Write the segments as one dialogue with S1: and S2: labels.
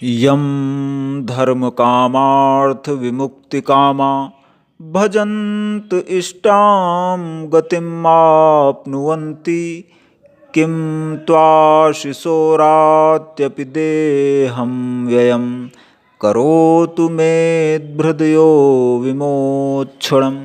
S1: यं धर्मकामार्थविमुक्तिकामा भजन्त इष्टां गतिमाप्नुवन्ति किं त्वाशिशोरात्यपि देहं व्ययं करोतु मेद्भृदयो विमोक्षणम्।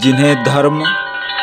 S1: जिन्हें धर्म,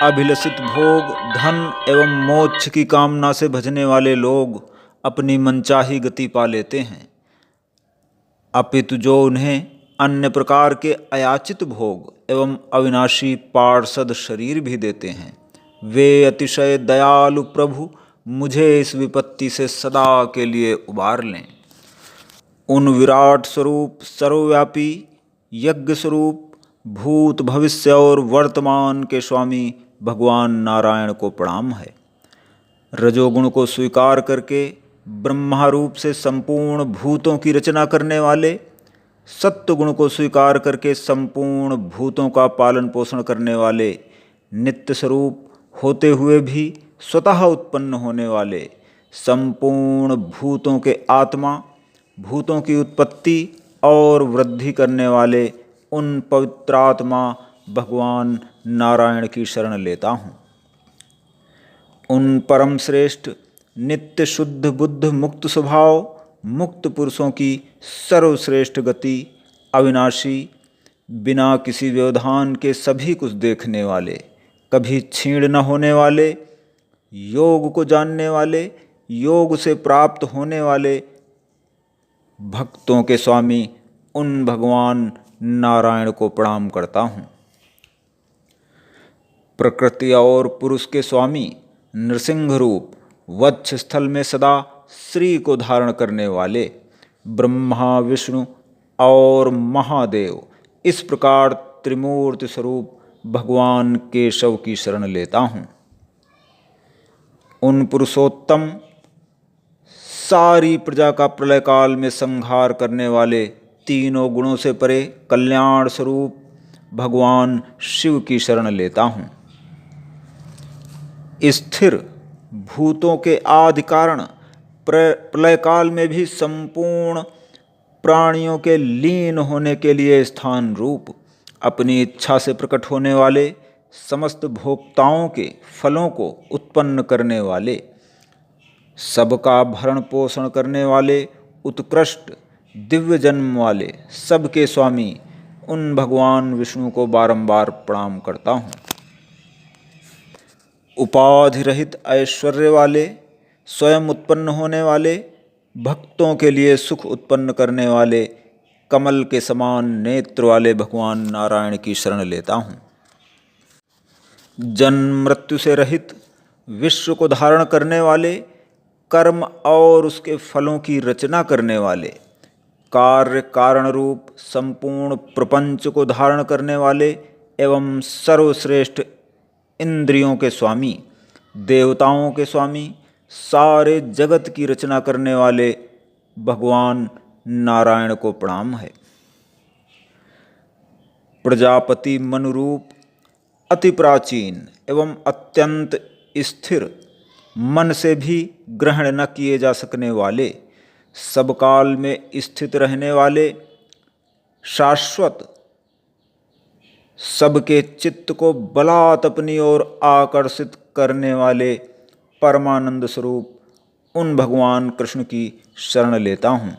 S1: अभिलषित भोग, धन एवं मोक्ष की कामना से भजने वाले लोग अपनी मनचाही गति पा लेते हैं, अपितु जो उन्हें अन्य प्रकार के अयाचित भोग एवं अविनाशी पार्षद शरीर भी देते हैं, वे अतिशय दयालु प्रभु मुझे इस विपत्ति से सदा के लिए उबार लें। उन विराट स्वरूप, सर्वव्यापी, यज्ञ स्वरूप, भूत, भविष्य और वर्तमान के स्वामी भगवान नारायण को प्रणाम है। रजोगुण को स्वीकार करके ब्रह्मा रूप से संपूर्ण भूतों की रचना करने वाले, सत्वगुण को स्वीकार करके संपूर्ण भूतों का पालन पोषण करने वाले, नित्य स्वरूप होते हुए भी स्वतः उत्पन्न होने वाले, संपूर्ण भूतों के आत्मा, भूतों की उत्पत्ति और वृद्धि करने वाले उन पवित्रात्मा भगवान नारायण की शरण लेता हूँ। उन परम श्रेष्ठ, नित्य शुद्ध बुद्ध मुक्त स्वभाव, मुक्त पुरुषों की सर्वश्रेष्ठ गति, अविनाशी, बिना किसी व्यवधान के सभी कुछ देखने वाले, कभी क्षीण न होने वाले, योग को जानने वाले, योग से प्राप्त होने वाले, भक्तों के स्वामी उन भगवान नारायण को प्रणाम करता हूँ। प्रकृति और पुरुष के स्वामी, नृसिंह रूप, वक्ष स्थल में सदा श्री को धारण करने वाले, ब्रह्मा, विष्णु और महादेव, इस प्रकार त्रिमूर्ति स्वरूप भगवान केशव की शरण लेता हूँ। उन पुरुषोत्तम, सारी प्रजा का प्रलय काल में संहार करने वाले, तीनों गुणों से परे कल्याण स्वरूप भगवान शिव की शरण लेता हूँ। स्थिर भूतों के आदि कारण, प्रलय काल में भी संपूर्ण प्राणियों के लीन होने के लिए स्थान रूप, अपनी इच्छा से प्रकट होने वाले, समस्त भोक्ताओं के फलों को उत्पन्न करने वाले, सबका भरण पोषण करने वाले, उत्कृष्ट दिव्य जन्म वाले, सबके स्वामी उन भगवान विष्णु को बारंबार प्रणाम करता हूँ। उपाधि रहित ऐश्वर्य वाले, स्वयं उत्पन्न होने वाले, भक्तों के लिए सुख उत्पन्न करने वाले, कमल के समान नेत्र वाले भगवान नारायण की शरण लेता हूँ। जन्म मृत्यु से रहित, विश्व को धारण करने वाले, कर्म और उसके फलों की रचना करने वाले, कार्य कारण रूप संपूर्ण प्रपंच को धारण करने वाले एवं सर्वश्रेष्ठ इंद्रियों के स्वामी, देवताओं के स्वामी, सारे जगत की रचना करने वाले भगवान नारायण को प्रणाम है। प्रजापति मनु रूप, अति प्राचीन एवं अत्यंत स्थिर, मन से भी ग्रहण न किए जा सकने वाले, सब काल में स्थित रहने वाले, शाश्वत, सबके चित्त को बलात् अपनी ओर आकर्षित करने वाले परमानंद स्वरूप उन भगवान कृष्ण की शरण लेता हूँ।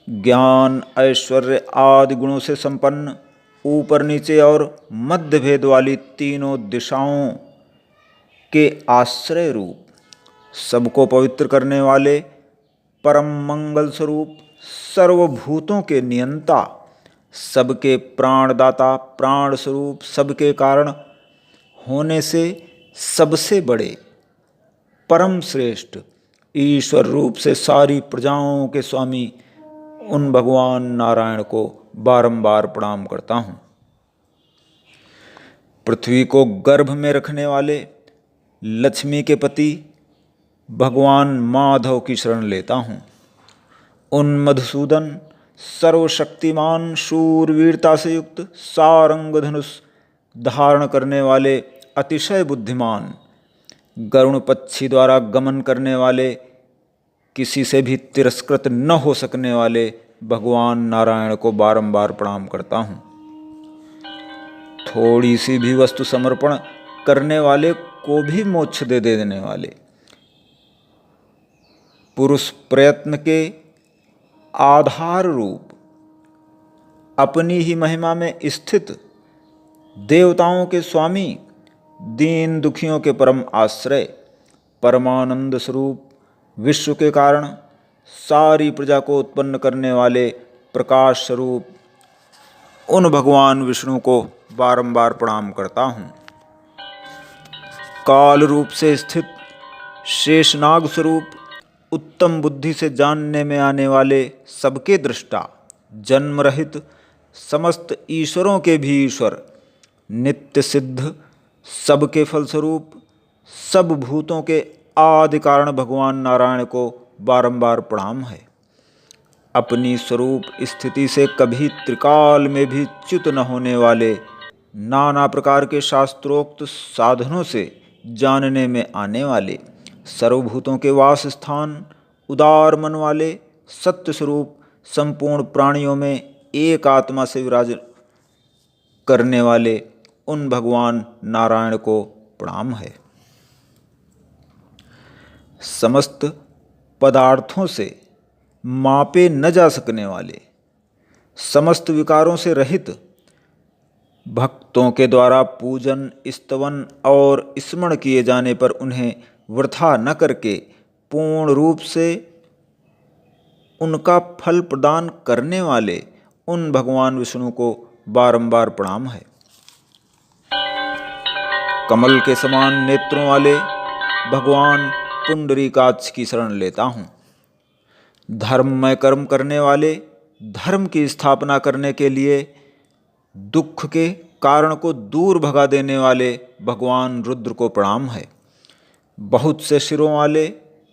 S1: ज्ञान, ऐश्वर्य आदि गुणों से संपन्न, ऊपर नीचे और मध्य भेद वाली तीनों दिशाओं के आश्रय रूप, सबको पवित्र करने वाले, परम मंगल स्वरूप, सर्वभूतों के नियंता, सबके प्राणदाता, प्राण स्वरूप, सबके कारण होने से सबसे बड़े, परम श्रेष्ठ, ईश्वर रूप से सारी प्रजाओं के स्वामी उन भगवान नारायण को बारंबार प्रणाम करता हूँ। पृथ्वी को गर्भ में रखने वाले, लक्ष्मी के पति भगवान माधव की शरण लेता हूँ। उन मधुसूदन, सर्वशक्तिमान, शूरवीरता से युक्त, सारंग धनुष धारण करने वाले, अतिशय बुद्धिमान, गरुण पक्षी द्वारा गमन करने वाले, किसी से भी तिरस्कृत न हो सकने वाले भगवान नारायण को बारंबार प्रणाम करता हूँ। थोड़ी सी भी वस्तु समर्पण करने वाले को भी मोक्ष दे देने वाले, पुरुष प्रयत्न के आधार रूप अपनी ही महिमा में स्थित देवताओं के स्वामी, दीन दुखियों के परम आश्रय, परमानंद स्वरूप, विश्व के कारण, सारी प्रजा को उत्पन्न करने वाले प्रकाश स्वरूप उन भगवान विष्णु को बारंबार प्रणाम करता हूँ। काल रूप से स्थित शेषनाग स्वरूप, उत्तम बुद्धि से जानने में आने वाले सबके दृष्टा, जन्म रहित समस्त ईश्वरों के भी ईश्वर, नित्य सिद्ध सबके फलस्वरूप, सब भूतों के आदि कारण भगवान नारायण को बारंबार प्रणाम है। अपनी स्वरूप स्थिति से कभी त्रिकाल में भी च्युत न होने वाले, नाना प्रकार के शास्त्रोक्त साधनों से जानने में आने वाले, सर्वभूतों के वास स्थान, उदार मन वाले, सत्य स्वरूप, संपूर्ण प्राणियों में एक आत्मा से विराज करने वाले उन भगवान नारायण को प्रणाम है। समस्त पदार्थों से मापे न जा सकने वाले, समस्त विकारों से रहित, भक्तों के द्वारा पूजन, स्तवन और स्मरण किए जाने पर उन्हें वृथा न करके पूर्ण रूप से उनका फल प्रदान करने वाले उन भगवान विष्णु को बारंबार प्रणाम है। कमल के समान नेत्रों वाले भगवान पुंडरीकाक्ष की शरण लेता हूँ। धर्ममय कर्म करने वाले, धर्म की स्थापना करने के लिए दुख के कारण को दूर भगा देने वाले भगवान रुद्र को प्रणाम है। बहुत से सिरों वाले,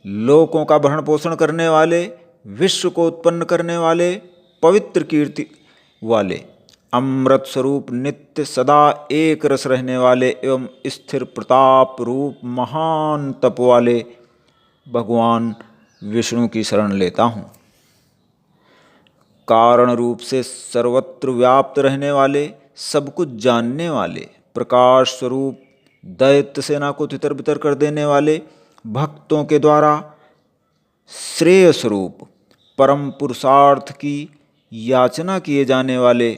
S1: लोकों का भरण पोषण करने वाले, विश्व को उत्पन्न करने वाले, पवित्र कीर्ति वाले, अमृत स्वरूप, नित्य सदा एक रस रहने वाले एवं स्थिर प्रताप रूप महान तप वाले भगवान विष्णु की शरण लेता हूँ। कारण रूप से सर्वत्र व्याप्त रहने वाले, सब कुछ जानने वाले, प्रकाश स्वरूप, दैत्य सेना को तितर बितर कर देने वाले, भक्तों के द्वारा श्रेय स्वरूप, परम पुरुषार्थ की याचना किए जाने वाले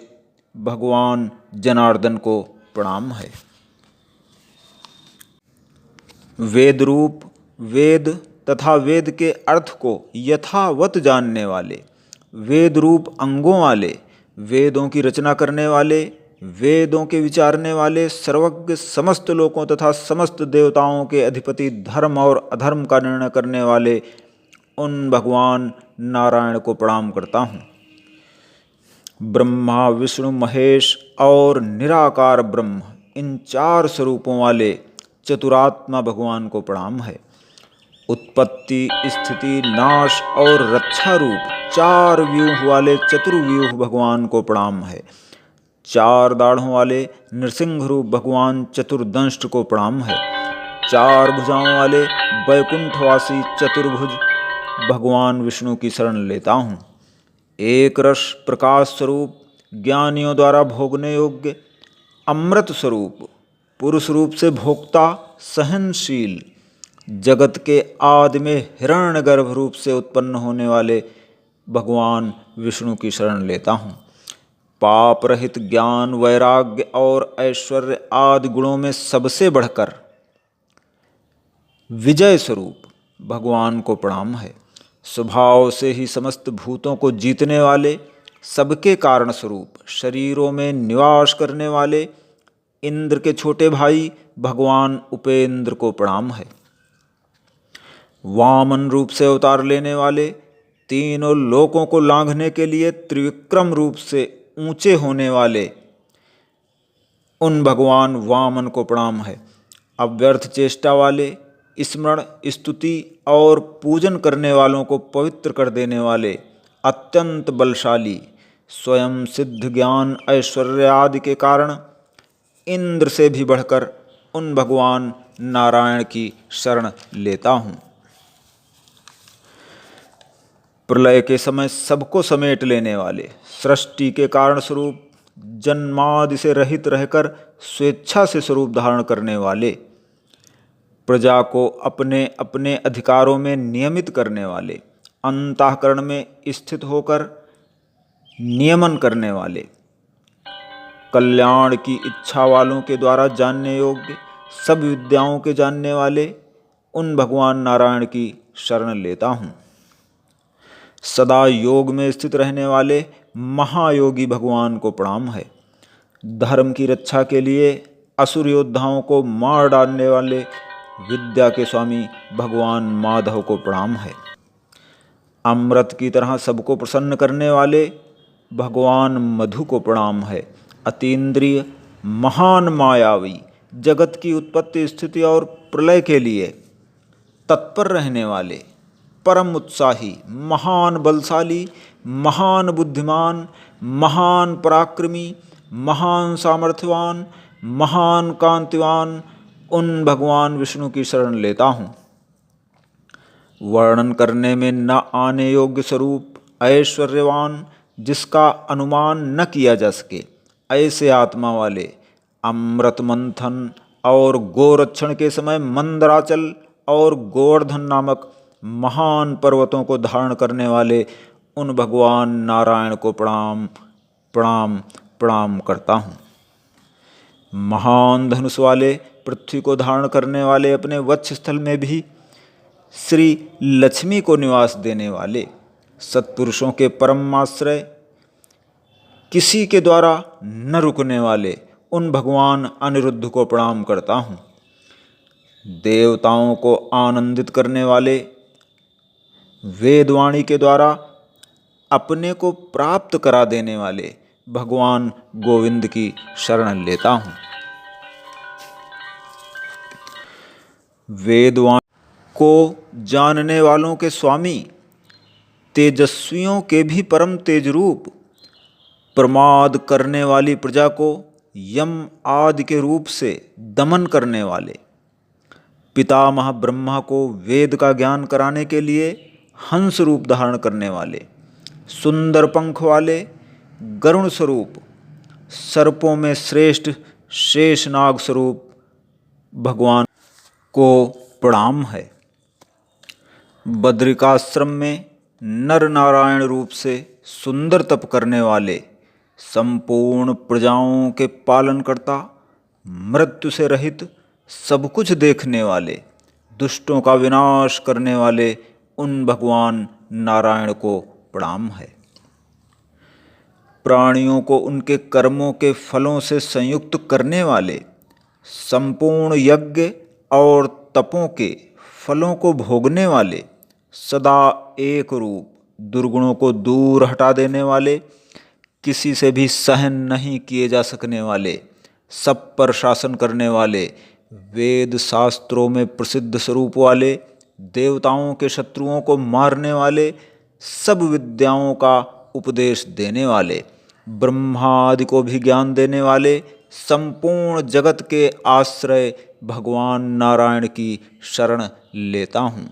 S1: भगवान जनार्दन को प्रणाम है। वेद रूप, वेद तथा वेद के अर्थ को यथावत जानने वाले, वेद रूप अंगों वाले, वेदों की रचना करने वाले, वेदों के विचारने वाले, सर्वज्ञ, समस्त लोकों तथा समस्त देवताओं के अधिपति, धर्म और अधर्म का निर्णय करने वाले उन भगवान नारायण को प्रणाम करता हूँ। ब्रह्मा, विष्णु, महेश और निराकार ब्रह्म, इन चार स्वरूपों वाले चतुरात्मा भगवान को प्रणाम है। उत्पत्ति, स्थिति, नाश और रक्षा रूप चार व्यूह वाले चतुर्व्यूह भगवान को प्रणाम है। चार दाढ़ों वाले नृसिंह रूप भगवान चतुर्दंष्ट को प्रणाम है। चार भुजाओं वाले वैकुंठवासी चतुर्भुज भगवान विष्णु की शरण लेता हूँ। एक रस प्रकाश स्वरूप, ज्ञानियों द्वारा भोगने योग्य, अमृत स्वरूप, पुरुष रूप से भोक्ता, सहनशील, जगत के आदि में हिरण्यगर्भ रूप से उत्पन्न होने वाले भगवान विष्णु की शरण लेता हूँ। पाप रहित, ज्ञान, वैराग्य और ऐश्वर्य आदि गुणों में सबसे बढ़कर विजय स्वरूप भगवान को प्रणाम है। स्वभाव से ही समस्त भूतों को जीतने वाले, सबके कारण स्वरूप, शरीरों में निवास करने वाले इंद्र के छोटे भाई भगवान उपेंद्र को प्रणाम है। वामन रूप से अवतार लेने वाले, तीनों लोकों को लांघने के लिए त्रिविक्रम रूप से ऊंचे होने वाले उन भगवान वामन को प्रणाम है। अव्यर्थ चेष्टा वाले, स्मरण, स्तुति और पूजन करने वालों को पवित्र कर देने वाले, अत्यंत बलशाली, स्वयं सिद्ध ज्ञान, ऐश्वर्य आदि के कारण इंद्र से भी बढ़कर उन भगवान नारायण की शरण लेता हूँ। प्रलय के समय सबको समेट लेने वाले, सृष्टि के कारण स्वरूप, जन्मादि से रहित रहकर स्वेच्छा से स्वरूप धारण करने वाले, प्रजा को अपने अपने अधिकारों में नियमित करने वाले, अंतःकरण में स्थित होकर नियमन करने वाले, कल्याण की इच्छा वालों के द्वारा जानने योग्य सब विद्याओं के जानने वाले, उन भगवान नारायण की शरण लेता हूँ। सदा योग में स्थित रहने वाले महायोगी भगवान को प्रणाम है। धर्म की रक्षा के लिए असुर योद्धाओं को मार डालने वाले विद्या के स्वामी भगवान माधव को प्रणाम है। अमृत की तरह सबको प्रसन्न करने वाले भगवान मधु को प्रणाम है। अतीन्द्रिय महान मायावी, जगत की उत्पत्ति स्थिति और प्रलय के लिए तत्पर रहने वाले, परम उत्साही, महान बलशाली, महान बुद्धिमान, महान पराक्रमी, महान सामर्थ्यवान, महान कांतिवान, उन भगवान विष्णु की शरण लेता हूँ। वर्णन करने में न आने योग्य स्वरूप, ऐश्वर्यवान, जिसका अनुमान न किया जा सके, ऐसे आत्मा वाले, अमृत मंथन और गोरक्षण के समय मंदराचल और गोवर्धन नामक महान पर्वतों को धारण करने वाले उन भगवान नारायण को प्रणाम प्रणाम प्रणाम करता हूँ। महान धनुष वाले, पृथ्वी को धारण करने वाले, अपने वक्ष स्थल में भी श्री लक्ष्मी को निवास देने वाले, सत्पुरुषों के परम आश्रय, किसी के द्वारा न रुकने वाले उन भगवान अनिरुद्ध को प्रणाम करता हूँ। देवताओं को आनंदित करने वाले, वेदवाणी के द्वारा अपने को प्राप्त करा देने वाले भगवान गोविंद की शरण लेता हूँ। वेदवाणी को जानने वालों के स्वामी, तेजस्वियों के भी परम तेज रूप, प्रमाद करने वाली प्रजा को यम आदि के रूप से दमन करने वाले, पितामह ब्रह्मा को वेद का ज्ञान कराने के लिए हंस रूप धारण करने वाले, सुंदर पंख वाले, गरुण स्वरूप, सर्पों में श्रेष्ठ शेषनाग स्वरूप भगवान को प्रणाम है। बद्रिकाश्रम में नर नारायण रूप से सुंदर तप करने वाले, संपूर्ण प्रजाओं के पालन करता, मृत्यु से रहित सब कुछ देखने वाले, दुष्टों का विनाश करने वाले उन भगवान नारायण को प्रणाम है। प्राणियों को उनके कर्मों के फलों से संयुक्त करने वाले, संपूर्ण यज्ञ और तपों के फलों को भोगने वाले, सदा एक रूप, दुर्गुणों को दूर हटा देने वाले, किसी से भी सहन नहीं किए जा सकने वाले, सब पर शासन करने वाले, वेद शास्त्रों में प्रसिद्ध स्वरूप वाले, देवताओं के शत्रुओं को मारने वाले, सब विद्याओं का उपदेश देने वाले, ब्रह्मादि को भी ज्ञान देने वाले, संपूर्ण जगत के आश्रय भगवान नारायण की शरण लेता हूँ।